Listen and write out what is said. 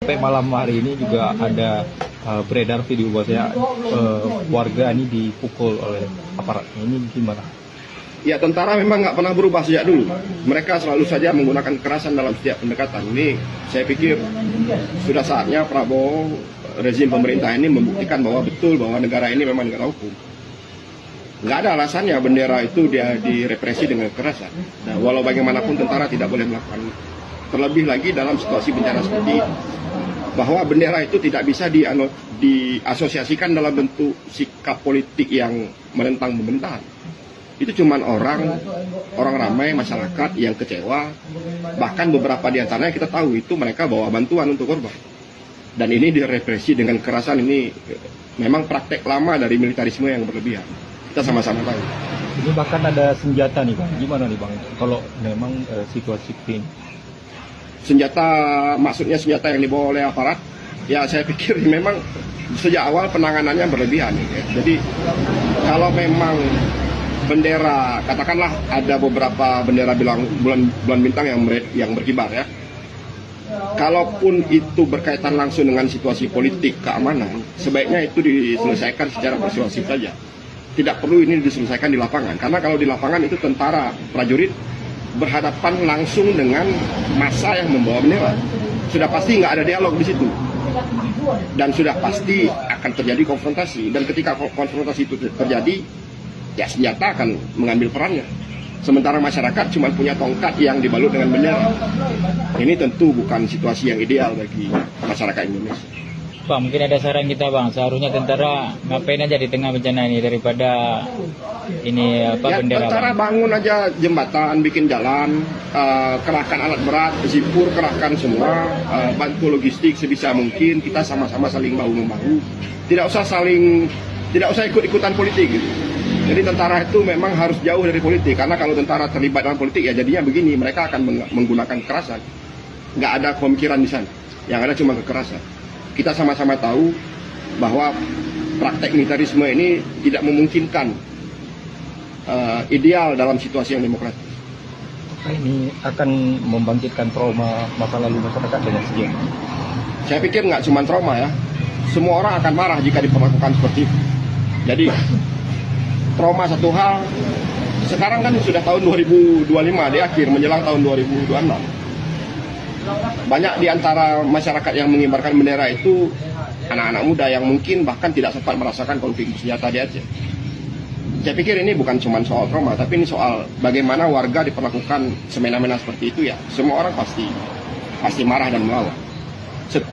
Sampai malam hari ini juga ada beredar video bahwasanya warga ini dipukul oleh aparat. Ini gimana? Ya, tentara memang nggak pernah berubah sejak dulu. Mereka selalu saja menggunakan kekerasan dalam setiap pendekatan. Ini saya pikir sudah saatnya Prabowo, rezim pemerintah ini membuktikan bahwa betul bahwa negara ini memang negara hukum. Nggak ada alasannya bendera itu dia direpresi dengan kekerasan. Nah, walau bagaimanapun tentara tidak boleh melakukan. Terlebih lagi dalam situasi bencana seperti ini. Bahwa bendera itu tidak bisa diasosiasikan dalam bentuk sikap politik yang menentang pemerintahan. Itu cuma orang ramai masyarakat yang kecewa, bahkan beberapa di antaranya kita tahu itu mereka bawa bantuan untuk korban. Dan ini direpresi dengan kekerasan. Ini memang praktek lama dari militarisme yang berlebihan. Kita sama-sama tahu. Ini bahkan ada senjata nih Bang. Gimana nih Bang? Kalau memang situasi ini. Senjata, maksudnya senjata yang dibawa oleh aparat, ya saya pikir memang sejak awal penanganannya berlebihan. Ya. Jadi kalau memang bendera, katakanlah ada beberapa bendera bulan bintang yang berkibar ya. Kalaupun itu berkaitan langsung dengan situasi politik keamanan, sebaiknya itu diselesaikan secara persuasif saja. Tidak perlu ini diselesaikan di lapangan, karena kalau di lapangan itu tentara, prajurit berhadapan langsung dengan massa yang membawa bendera. Sudah pasti nggak ada dialog di situ, dan sudah pasti akan terjadi konfrontasi. Dan ketika konfrontasi itu terjadi, ya senjata akan mengambil perannya. Sementara masyarakat cuma punya tongkat yang dibalut dengan bendera. Ini tentu bukan situasi yang ideal bagi masyarakat Indonesia. Bang, mungkin ada saran kita Bang, seharusnya tentara ngapain aja di tengah bencana ini daripada ini ya, bendera. Tentara bangun aja jembatan, bikin jalan, kerahkan alat berat, sipur, kerahkan semua, bantu logistik sebisa mungkin. Kita sama-sama saling bahu-membahu. Tidak usah ikut-ikutan politik gitu. Jadi tentara itu memang harus jauh dari politik, karena kalau tentara terlibat dalam politik ya jadinya begini, mereka akan menggunakan kekerasan. Nggak ada pemikiran di sana, yang ada cuma kekerasan. Kita sama-sama tahu bahwa praktek militarisme ini tidak memungkinkan ideal dalam situasi yang demokratis. Ini akan membangkitkan trauma masa lalu masyarakat dengan sejarah. Saya pikir nggak cuma trauma ya, semua orang akan marah jika diperlakukan seperti itu. Jadi trauma satu hal, sekarang kan sudah tahun 2025 di akhir menjelang tahun 2026. Banyak di antara masyarakat yang mengibarkan bendera itu anak-anak muda yang mungkin bahkan tidak sempat merasakan konflik senjata di Aceh. Saya pikir ini bukan cuma soal trauma, tapi ini soal bagaimana warga diperlakukan semena-mena seperti itu ya. Semua orang pasti marah dan melawan.